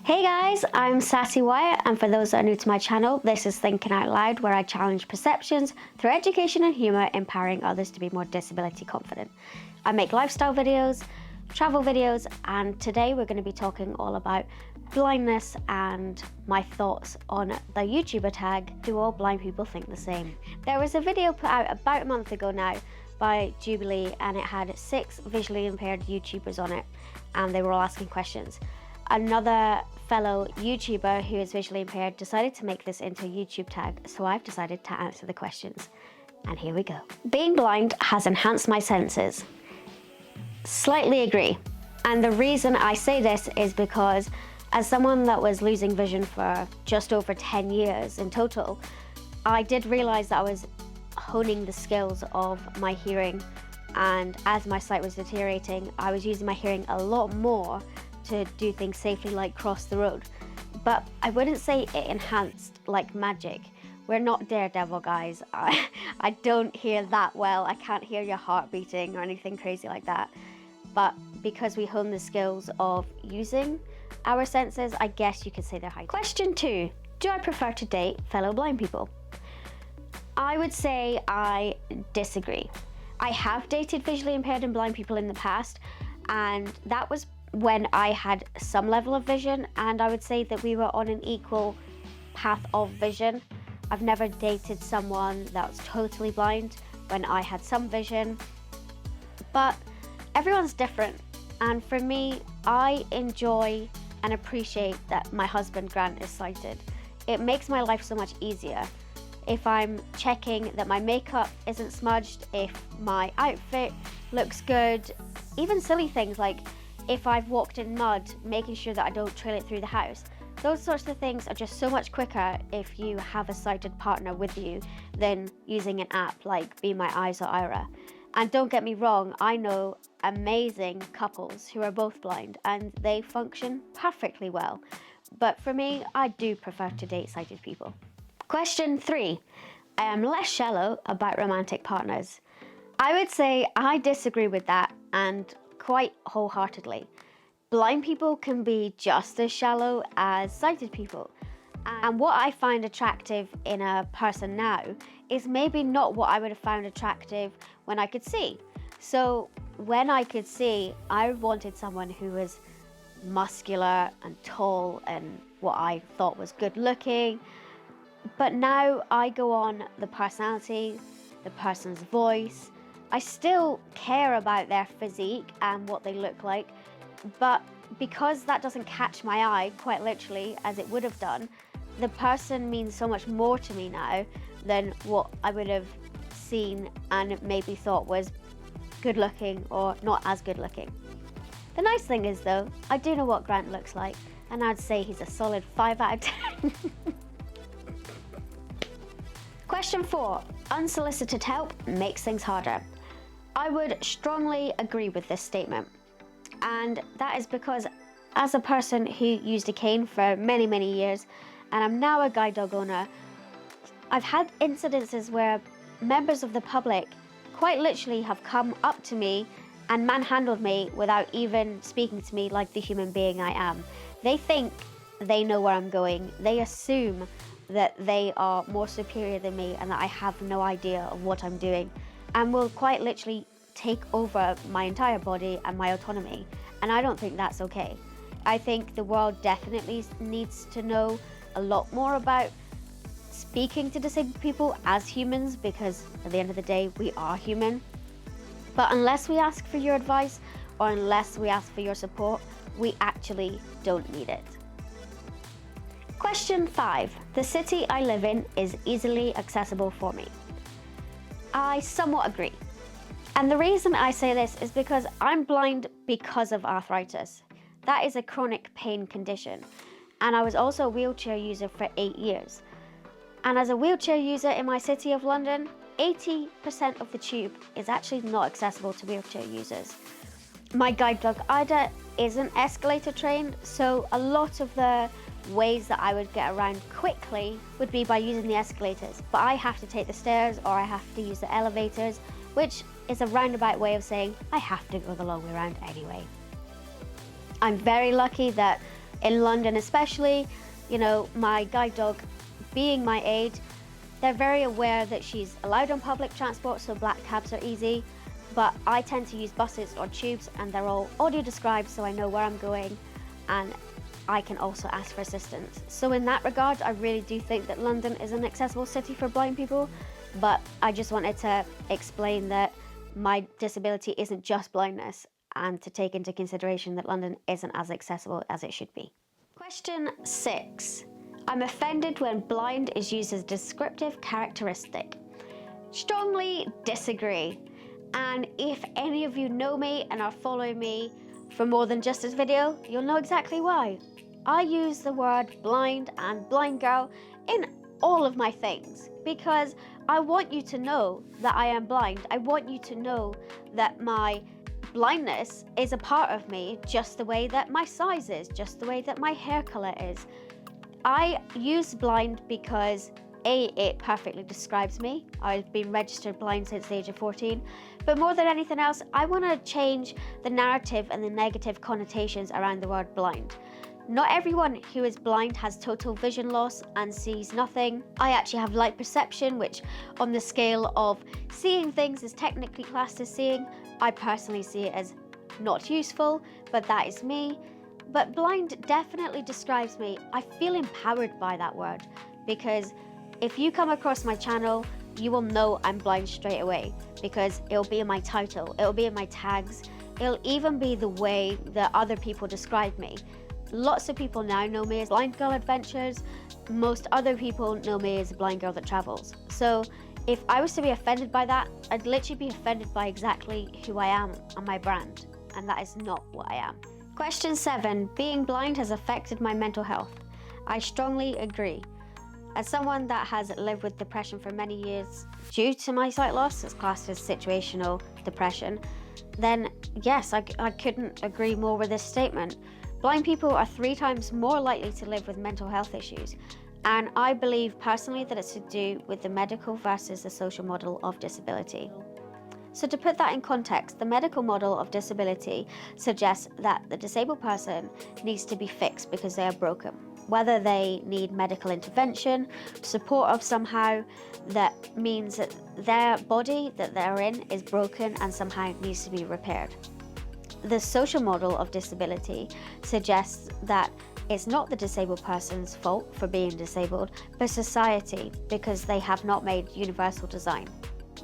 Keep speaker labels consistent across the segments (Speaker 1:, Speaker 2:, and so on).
Speaker 1: Hey guys, I'm Sassy Wyatt, and for those that are new to my channel, this is Thinking Out Loud, where I challenge perceptions through education and humour, empowering others to be more disability confident. I make lifestyle videos, travel videos, and today we're going to be talking all about blindness and my thoughts on the YouTuber tag, do all blind people think the same? There was a video put out about a month ago now by Jubilee, and it had 6 visually impaired YouTubers on it, and they were all asking questions. Another fellow YouTuber who is visually impaired decided to make this into a YouTube tag, so I've decided to answer the questions. And here we go. Being blind has enhanced my senses. Slightly agree. And the reason I say this is because as someone that was losing vision for just over 10 years in total, I did realize that I was honing the skills of my hearing, and as my sight was deteriorating, I was using my hearing a lot more to do things safely, like cross the road. But I wouldn't say it enhanced like magic. We're not Daredevil, guys. I don't hear that well. I can't hear your heart beating or anything crazy like that. But because we hone the skills of using our senses, I guess you could say they're high. Question 2, do I prefer to date fellow blind people? I would say I disagree. I have dated visually impaired and blind people in the past, and that was when I had some level of vision, and I would say that we were on an equal path of vision. I've never dated someone that was totally blind when I had some vision, but everyone's different. And for me, I enjoy and appreciate that my husband Grant is sighted. It makes my life so much easier. If I'm checking that my makeup isn't smudged, if my outfit looks good, even silly things like if I've walked in mud, making sure that I don't trail it through the house. Those sorts of things are just so much quicker if you have a sighted partner with you than using an app like Be My Eyes or Aira. And don't get me wrong, I know amazing couples who are both blind and they function perfectly well. But for me, I do prefer to date sighted people. Question 3, I am less shallow about romantic partners. I would say I disagree with that, and quite wholeheartedly. Blind people can be just as shallow as sighted people. And what I find attractive in a person now is maybe not what I would have found attractive when I could see. So when I could see, I wanted someone who was muscular and tall and what I thought was good looking. But now I go on the personality, the person's voice. I still care about their physique and what they look like, but because that doesn't catch my eye quite literally as it would have done, the person means so much more to me now than what I would have seen and maybe thought was good looking or not as good looking. The nice thing is though, I do know what Grant looks like, and I'd say he's a solid 5 out of 10. Question 4, unsolicited help makes things harder. I would strongly agree with this statement, and that is because as a person who used a cane for many, many years, and I'm now a guide dog owner, I've had incidences where members of the public quite literally have come up to me and manhandled me without even speaking to me like the human being I am. They think they know where I'm going. They assume that they are more superior than me and that I have no idea of what I'm doing, and will quite literally take over my entire body and my autonomy. And I don't think that's okay. I think the world definitely needs to know a lot more about speaking to disabled people as humans, because at the end of the day, we are human. But unless we ask for your advice or unless we ask for your support, we actually don't need it. Question 5, the city I live in is easily accessible for me. I somewhat agree. And the reason I say this is because I'm blind because of arthritis. That is a chronic pain condition. And I was also a wheelchair user for 8 years. And as a wheelchair user in my city of London, 80% of the tube is actually not accessible to wheelchair users. My guide dog Ida isn't escalator trained, so a lot of the ways that I would get around quickly would be by using the escalators, but I have to take the stairs or I have to use the elevators, which is a roundabout way of saying I have to go the long way around anyway. I'm very lucky that In London especially, you know, my guide dog, being my aide, they're very aware that she's allowed on public transport, so black cabs are easy, but I tend to use buses or tubes and they're all audio described so I know where I'm going and I can also ask for assistance. So in that regard, I really do think that London is an accessible city for blind people, but I just wanted to explain that my disability isn't just blindness and to take into consideration that London isn't as accessible as it should be. Question 6. I'm offended when blind is used as a descriptive characteristic. Strongly disagree. And if any of you know me and are following me for more than just this video, you'll know exactly why. I use the word blind and blind girl in all of my things because I want you to know that I am blind. I want you to know that my blindness is a part of me just the way that my size is, just the way that my hair color is. I use blind because A, it perfectly describes me. I've been registered blind since the age of 14. But more than anything else, I want to change the narrative and the negative connotations around the word blind. Not everyone who is blind has total vision loss and sees nothing. I actually have light perception, which on the scale of seeing things is technically classed as seeing. I personally see it as not useful, but that is me. But blind definitely describes me. I feel empowered by that word because if you come across my channel, you will know I'm blind straight away because it'll be in my title, it'll be in my tags, it'll even be the way that other people describe me. Lots of people now know me as Blind Girl Adventures. Most other people know me as a blind girl that travels. So if I was to be offended by that, I'd literally be offended by exactly who I am and my brand, and that is not what I am. Question 7, being blind has affected my mental health. I strongly agree. As someone that has lived with depression for many years due to my sight loss, it's classed as situational depression, then yes, I couldn't agree more with this statement. Blind people are 3 times more likely to live with mental health issues, and I believe personally that it's to do with the medical versus the social model of disability. So to put that in context, the medical model of disability suggests that the disabled person needs to be fixed because they are broken. Whether they need medical intervention, support of somehow that means that their body that they're in is broken and somehow needs to be repaired. The social model of disability suggests that it's not the disabled person's fault for being disabled, but society, because they have not made universal design.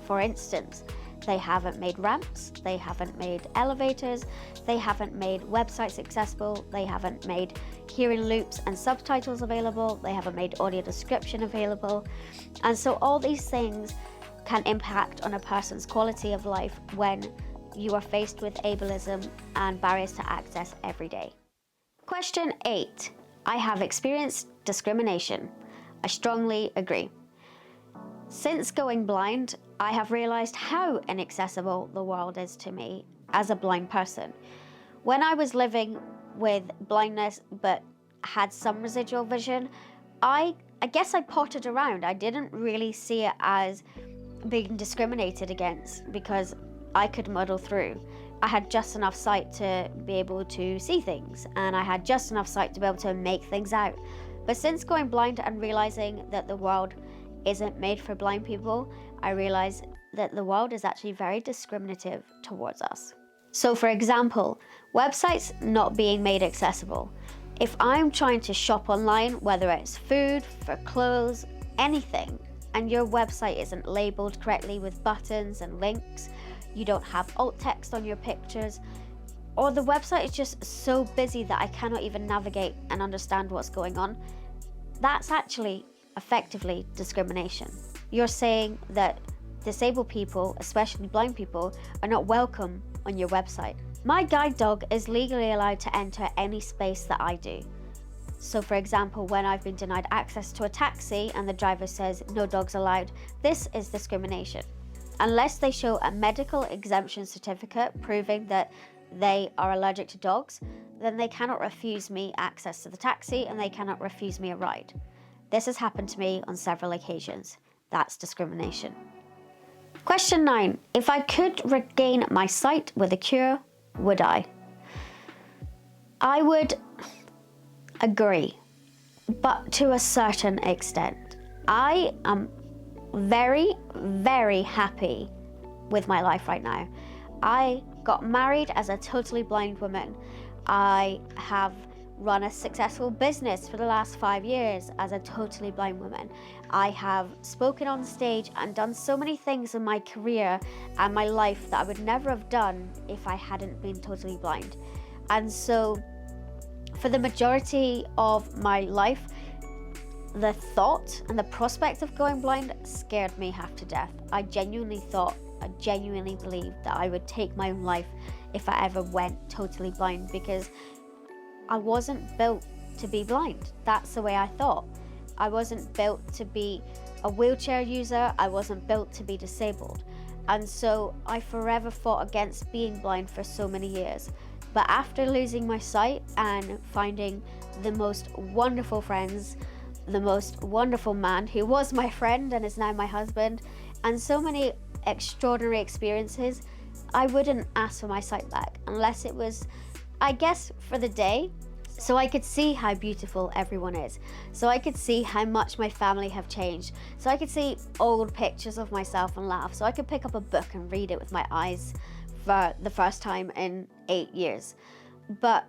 Speaker 1: For instance, they haven't made ramps, they haven't made elevators, they haven't made websites accessible, they haven't made hearing loops and subtitles available, they haven't made audio description available. And so all these things can impact on a person's quality of life when you are faced with ableism and barriers to access every day. Question 8. I have experienced discrimination. I strongly agree. Since going blind, I have realized how inaccessible the world is to me as a blind person. When I was living with blindness but had some residual vision, I guess I potted around. I didn't really see it as being discriminated against because I could muddle through. I had just enough sight to be able to see things, and I had just enough sight to be able to make things out. But since going blind and realizing that the world isn't made for blind people, I realized that the world is actually very discriminative towards us. So for example, websites not being made accessible. If I'm trying to shop online, whether it's food, for clothes, anything, and your website isn't labeled correctly with buttons and links, you don't have alt text on your pictures, or the website is just so busy that I cannot even navigate and understand what's going on, that's actually effectively discrimination. You're saying that disabled people, especially blind people, are not welcome on your website. My guide dog is legally allowed to enter any space that I do. So for example, when I've been denied access to a taxi and the driver says no dogs allowed, this is discrimination. Unless they show a medical exemption certificate proving that they are allergic to dogs, then they cannot refuse me access to the taxi and they cannot refuse me a ride. This has happened to me on several occasions. That's discrimination. Question 9. If I could regain my sight with a cure, would I? I would agree, but to a certain extent. I am very, very happy with my life right now. I got married as a totally blind woman. I have run a successful business for the last 5 years as a totally blind woman. I have spoken on stage and done so many things in my career and my life that I would never have done if I hadn't been totally blind. And so for the majority of my life, the thought and the prospect of going blind scared me half to death. I genuinely believed that I would take my own life if I ever went totally blind, because I wasn't built to be blind. That's the way I thought. I wasn't built to be a wheelchair user. I wasn't built to be disabled. And so I forever fought against being blind for so many years. But after losing my sight and finding the most wonderful friends, the most wonderful man who was my friend and is now my husband, and so many extraordinary experiences, I wouldn't ask for my sight back unless it was, I guess, for the day, so I could see how beautiful everyone is, so I could see how much my family have changed, so I could see old pictures of myself and laugh, so I could pick up a book and read it with my eyes for the first time in 8 years. But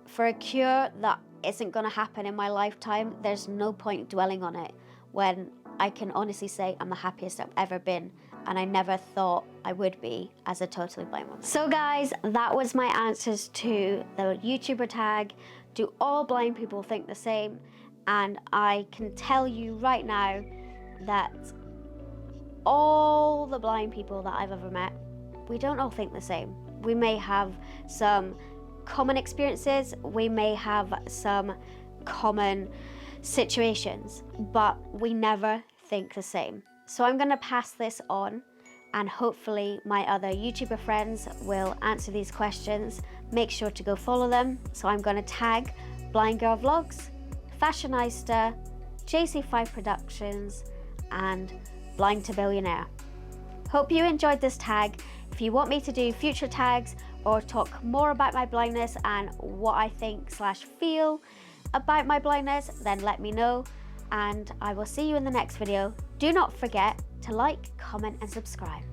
Speaker 1: for a cure that isn't going to happen in my lifetime, there's no point dwelling on it when I can honestly say I'm the happiest I've ever been, and I never thought I would be as a totally blind woman. So guys, that was my answers to the YouTuber tag. Do all blind people think the same? And I can tell you right now that all the blind people that I've ever met, we don't all think the same. We may have some common experiences, we may have some common situations, but we never think the same. So I'm gonna pass this on, and hopefully my other YouTuber friends will answer these questions. Make sure to go follow them. So I'm gonna tag Blind Girl Vlogs, Fashionista, JC5 Productions, and Blind to Billionaire. Hope you enjoyed this tag. If you want me to do future tags or talk more about my blindness and what I think / feel about my blindness, then let me know, and I will see you in the next video. Do not forget to like, comment, and subscribe.